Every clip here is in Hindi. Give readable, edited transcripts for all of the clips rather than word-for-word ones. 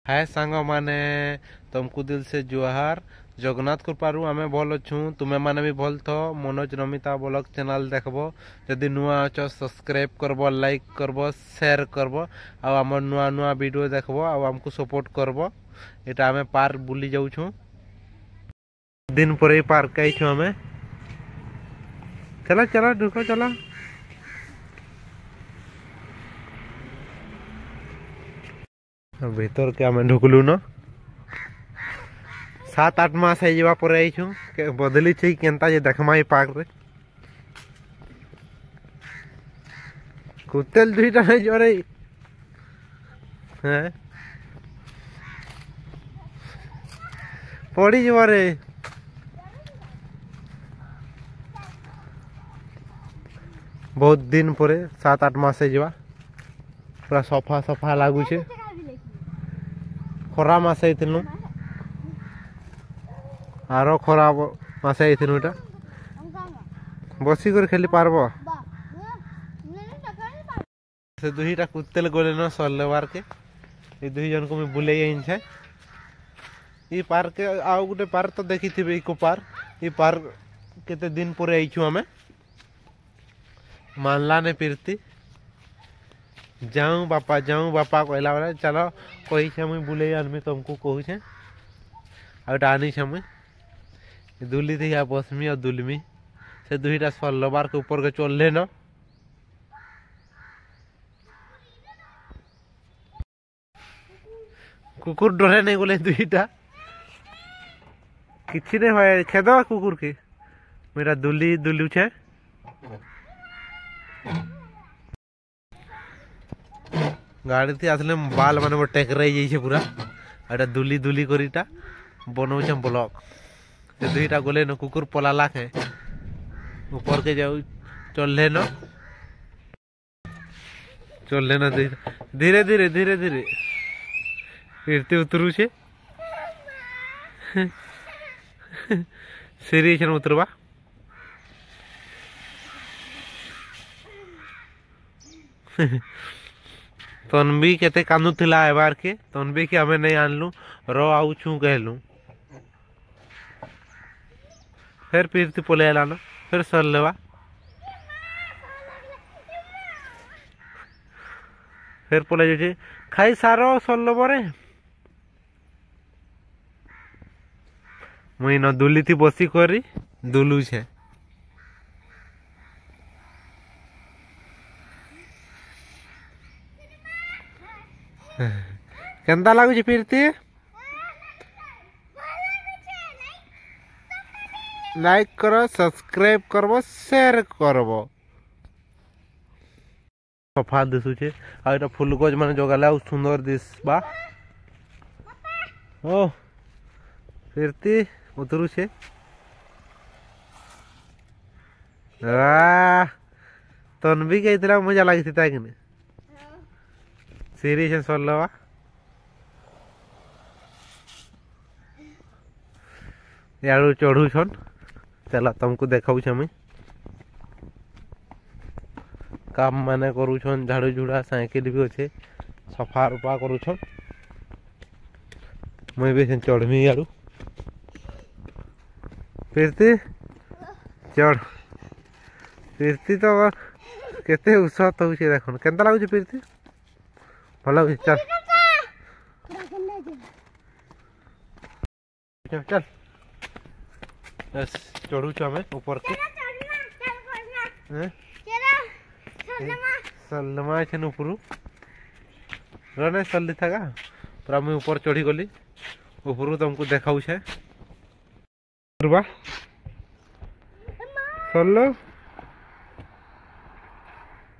हाय सांग माने तुमको दिल से जुहार। जगन्नाथ कृपारू आमे भल अच्छू, तुमे माने भी भल थो। मनोज नमिता ब्लॉग चैनल देखबो, जदि नुआ अछ सब्सक्राइब करबो, लाइक करबो, शेयर करबो आ हमर नुआ नुआ वीडियो देखबो आ हमको सपोर्ट करबो। एटा आमे पार्क बुली जाउछु, दिन पर पार्क आइछु आमे। चला चला ढुको चला। भीतर के आमे ढुकलु न 7-8 मास है पर आइछु के बदली छै केनता जे देखमा ई पार्क रे। कुत्तेल दुईटा नहीं जोरे हैं पड़ी जब रे। बहुत दिन पर 7-8 मास है पूरा सफा सफा लागू छे। खरा मास आइथिलु आरो खरा मास आइथिलु एटा बसी कर खेली पारबो। से दुईटा कुत्तेल गले न सल्लेवार के ए दुई जन को मैं बुले आइन छे। ई पार्क के आउ गुटे पार्क तो देखी थिबे इको पार्क। ई पार्क केते दिन पर आइछु हमें मानला ने पिरती जाऊं बापा कहला वाला चलो कही छे मुई बुले आनमी तुमको कहू छे। आ आनी छे मुई दुली थी या बसमी और दुलमी से दुईटा सल्लबार के ऊपर के चलले न। कुकुर डरे नहीं बोले दुईटा किछि नहीं होय खेदवा कुकुर के मेरा दुली दुलू छे। गाड़ी थी आसले बाल माने वो टेकराई जाइछे पूरा। एटा दुली दुली करीटा बनौ छे ब्लॉक। से दुईटा गले न कुकुर पलाला के ऊपर के जाऊ चलले न धीरे धीरे धीरे धीरे फिरते उतरू छे। सीरी छे उतरबा तनबी केते कांदू थिला एबार के तनबी के हमें नहीं आनलू रो आउ छू कहलू फिर फिरती पले आला न फिर सर लेवा फिर पले जे खाई सारो सल्लो बरे मुई न दुली थी बसी करी दुलू छे। केंदा लागू छे फिरती लाइक करो, सब्सक्राइब करबो, शेयर करबो। सफा दिसु छे आ एटा फूलगज माने जगाला सुंदर दिसबा। ओ फिरती उतरू छे आ तनबी के इतना मजा लागी थी ताकि ने सीरी छे सल्लवा यारू चढ़ू छन। चला तुमको देखाऊ छे मुई काम माने करू छन झाड़ू झुड़ा साइकिल भी अच्छे सफा रुपा करू छन। मुई भी चढ़मी यारू फिरती चढ़ फिरती तो केते उत्साह होउछे देखन केनता लागुछे फिरती भल लागुछे। चल चल चल बस चढ़ू छ हमें ऊपर के सल्लमा छे ऊपरू रने सल्ली थागा पूरा मैं ऊपर चढ़ी गली ऊपरू तुमको देखाऊ छे रुबा सल्लो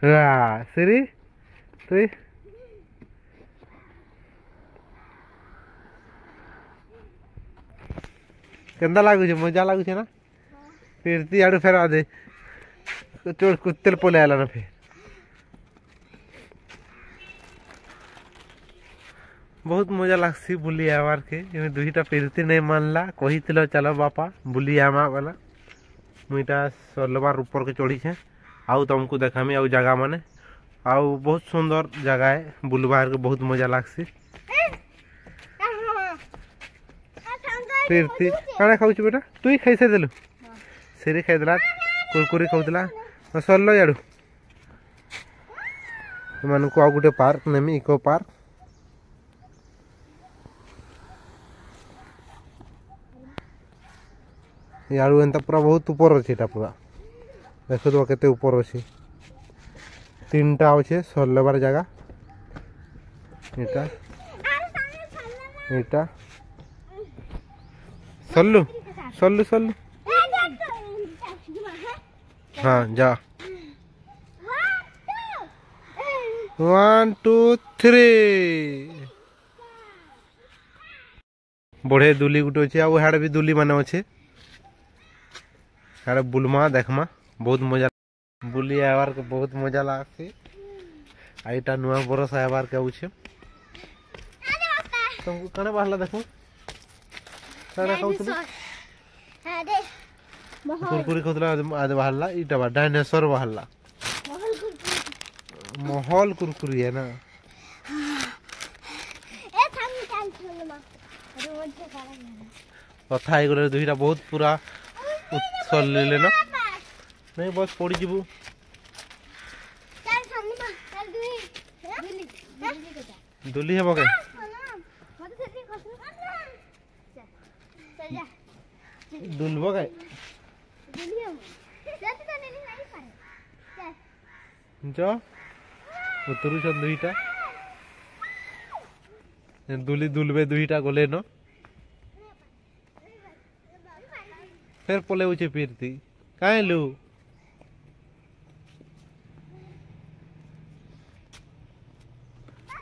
रा सीरी तुई केंदा लागू छे मजा लागू छे ना। फिरती आड़ू फेर आदे चोर कुत्तेल पले आला ना फिर बहुत मजा लागसी बुली आवार के। एमे दुईटा फिरती नहीं मानला कही थिलो चलो बापा बुली आमा वाला मुईटा सल्लबार ऊपर के चढ़ी छे। आउ तुमको देखामी आउ जगह माने आउ बहुत सुंदर जगह है बुलबार के बहुत मजा लागसी। प्रीति काଣା खाଉଛୁ बेटा तू ही खाई सारिदेलु सिरी खाइदेला कुरकुरी खाउला सरल याडू एमानकु आ गुटे पार्क नेमी इको पार्क याडू एंता पूरा बहुत ऊपर अछि एटा पूरा देखो तो केते ऊपर अछि तीनटा अछि सरलेबार जगह एटा एटा सल्लू सल्लू सल्लू हाँ जा 1 2 3 बढ़े दुली गुटे अच्छे आड़े भी दुली मान अच्छे हाड़े बुलमा देखमा बहुत मजा बुली आवार के बहुत मजा लगती आईटा नुआ बरस आवार के आउछे तुमको कने बाहला देखो कने खाउतलु कुरकुरी खाउतला आज बाहला इटा बा डायनासोर बाहला महल कुरकुरी है ना कथा ही गले दुईटा बहुत पूरा उत्सल ले ना नहीं बस पड़ी जीवु दुली है बके दुलबो गए जो उतरु छन दुईटा दुली दुलबे दुईटा गले न फिर पले उचे पीरती काहे लू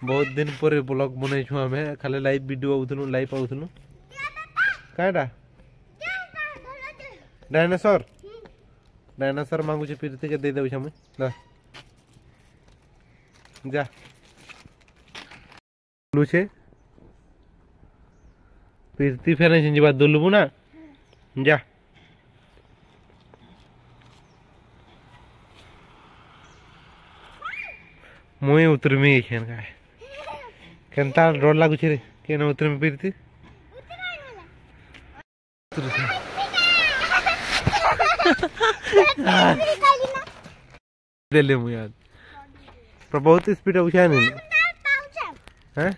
बहुत दिन पर ब्लॉग बनै छु हमें खाली लाइव वीडियो आउथनु लाइव आउथनु काहेटा डायनासोर डायनासोर मांगु छे पीरती के दे देउ छ हमें ला जा लू छे पीरती फेरे जिबा दुलबु ना जा मुई उतरमी एखन का केनता डर लागु छे रे केन उतरमी पीरती देले मु याद पर बहुत स्पीड उछा नहीं हैं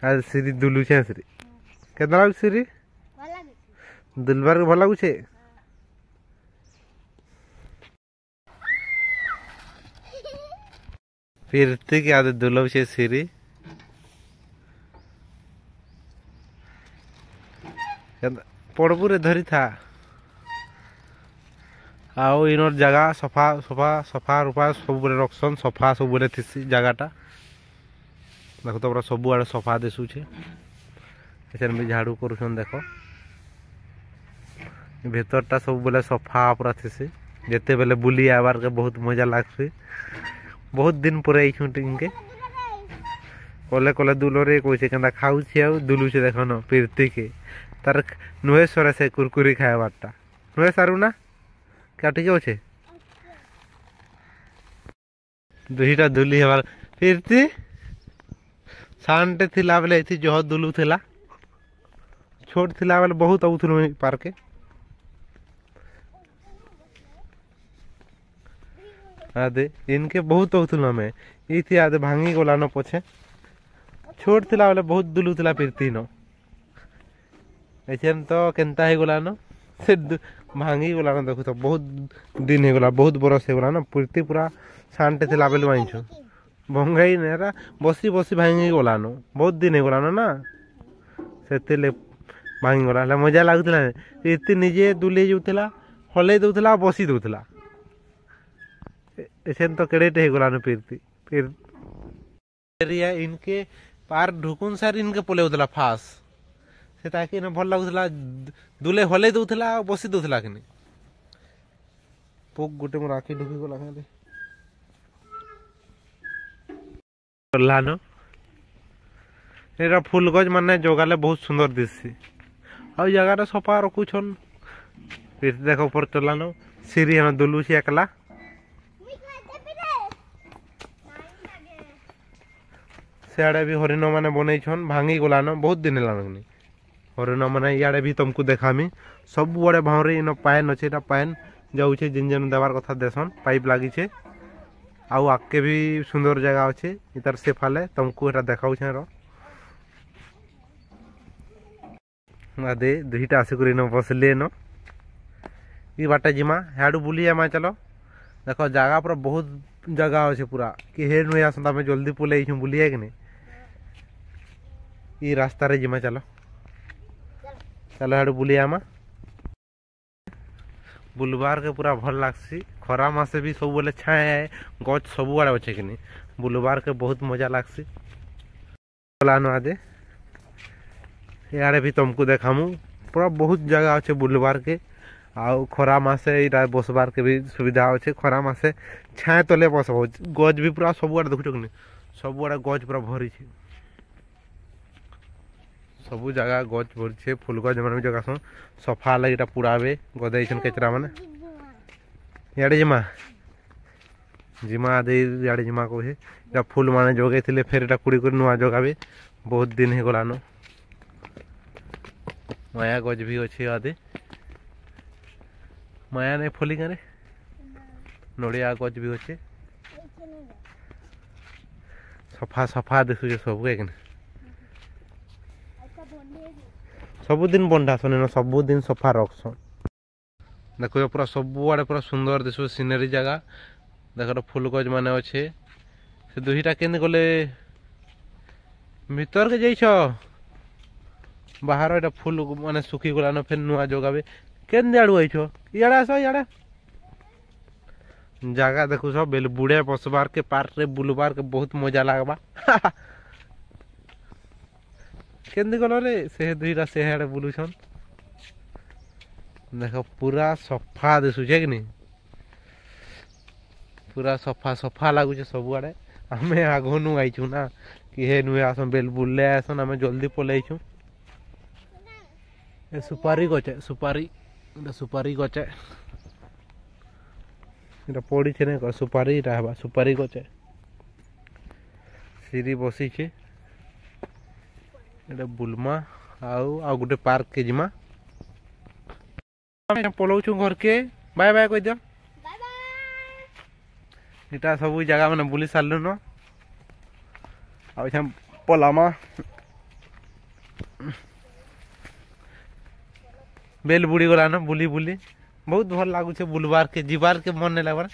आज सीरी दुलु छे सीरी केतना लागु सीरी दुलबार के भला लागु छे पीरती के आदे दुलव छे सीरी पड़बुरे धरी था आओ इनर जगह सफा सफा सफा रूपा सब बेले रखसन सफा सब बेले थिसी जगहटा देखो तो सब आड़े सफा दिशुचे एचन भी झाड़ू करुछन देखो भीतरटा सब बेले सफा पूरा थिसी जेते बेले बुली आबार के बहुत मजा लागसी बहुत दिन पर आइछु टिंके कोले कोले दुलोरे कोइसे केंदा खाउछि आ दुलुछे देखो न पीरती के तार नुहे सरे से कुरकुरी खायबारटा नुहे सारू ना क्या ठीक है दुईटा दुली हमार पीरती शांत थिला बेले थी जो दुलू थिला छोट थिला बेले बहुत आउथुनु पार्क आदे इनके बहुत आउथुनु हमें ई थी आदे भांगी गोला न पछे छोट थिला बेले बहुत दुलू थिला पीरती न एछन तो केनता हे गोला न से भांगी गला ना देखो तो बहुत दिन हो गला बहुत बरस हो गला ना पीरती पूरा शांत थिला बेले आइछु भंगाई नेरा बसी बसी भांगी गला न बहुत दिन हो गला ना सेतेले भांगी गला ले मजा लागुतला पीरती निजे दुले जोतला हले दोतला बसी दोतला एछन तो केडेटे हे गला न पीरती फिर एरिया इनके पार ढुकुन सार इनके पले होतला फास से ताकि न भल लागुतला दुले हले दोतला बसी दोतला कि पोक गुटे मोर आखि ढुकी गला खाली लानो एरा फूल गज माने जोगाले बहुत सुंदर दिससी आ जगह सफा रखुछन फिर देखो ऊपर चलानो सीरी हम दुलू छी एकला सियाड़े भी हरिण माने बनई छन भांगी गलानो बहुत दिन लानो हरिण मैंने इे भी तुमको देखामी सब बड़े भावरे इन पान अच्छे पान जाऊे जिन जन देवार कथा देसन पाइप लगी आउ आगे भी सुंदर जगह अच्छे इतार से फाले तुमको यहाँ देखा दे दुईटा आसिक बसले न ये बाटे जिमा हाड़ू बुली जामा चलो देख जगह पूरा बहुत जगह अच्छे पूरा कि हे नुई आसता आम जल्दी पलि बुली कि नहीं ये रास्ता रे जिमा चलो चलो हाड़ू बुली जामा बुलबार के पूरा भल लगसी खरा मासे भी सब बोले छाए गच सब आड़े अच्छे कि नहीं बुलबार के बहुत मजा लगसी आदे यारे भी तुमको देखामु पूरा बहुत जगह अच्छे बुलबार के आउ खरा मासे यहाँ बसबार के भी सुविधा अच्छे खरा मासे छाए तले बस गज भी पूरा सब आड़े देखुच कि सब आड़े गज पूरा भरी सब जगह गज भरी फुल गज मैंने जगह सफा लगे पुड़ावे गदे केचरा मैंने इे जिमा जिमा दे इे जिमा कहे फुल माने जगे थे फेर इटा कुड़ी कर नुआ जगावे बहुत दिन हो गलान माया गज भी अच्छे आदे माया नहीं फली गारे नड़िया गज भी अच्छे सफा सफा दिशुचे सब एक सबुदिन बंधा सन सबुदिन सफा रखसन देख पूरा सब आड़े पूरा सुंदर दिश सीनेरी जगह देख फुल गज मान अच्छे से दुईटा के गले भीतर के जाइछ बाहर एटा फुल माने सुखी गलान फिर नुआ जगावे केन आड़ू आईछ इे आस इे जगह देखुछ बेल बुढ़े बसबार के पार्क रे बुलबार के बहुत मजा लगवा केंदी गल रे से दुईटा से आड़े बुलुछन देख पूरा सफा दिशुचे कि नहीं पूरा सफा सफा लगुचे सब आड़े आम आगनु आईचु ना कि हे नुए आसन बेल बुले आसन आम जल्दी पलैछु सुपारी गचे सुपारी सुपारी गचे पड़ी नहीं सुपारी सुपारी गचे सीरी बसी बुलमा आउ गोटे पार्क के जिमा पलाऊँ घर के बाय बाय कह दियो इटा सब जगह मैंने बुली सारू न आ पलामा बेल बुड़ी गला न बुली बुली बहुत भल लगुच बुलबार के जीवार के मन नहीं लगवार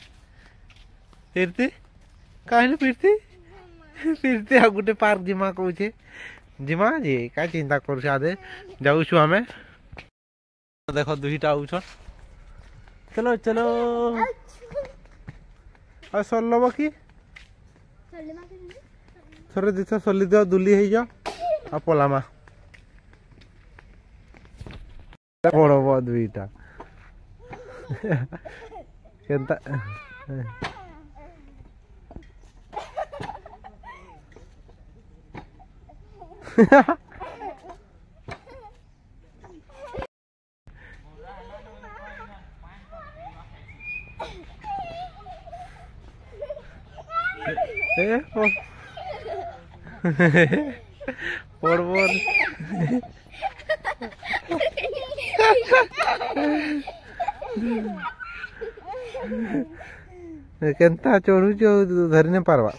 फिरती कहीं फिरती फिरती आ गोटे पार्क जिमा कहे जिमा जी क्या चिंता कर जाऊँ आम देख दुईटा आउछन चलो चलो आ सल्लब कि थोड़े दिशा सली दियो दुली हो जाओ आ पलामा पड़ब दुईटा केनता केनता चढ़ू धरी नहीं पारवा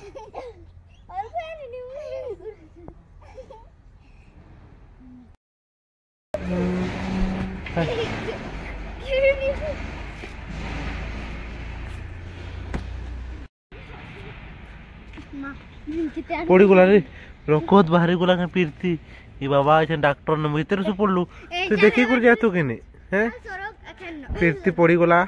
पड़ी गला रे रखत बाहरी गला के पीरती ये बाबा अच्छा डॉक्टर ने भीतर से पड़लू तू देखी कर जा तू के हैं पीरती पड़ी गला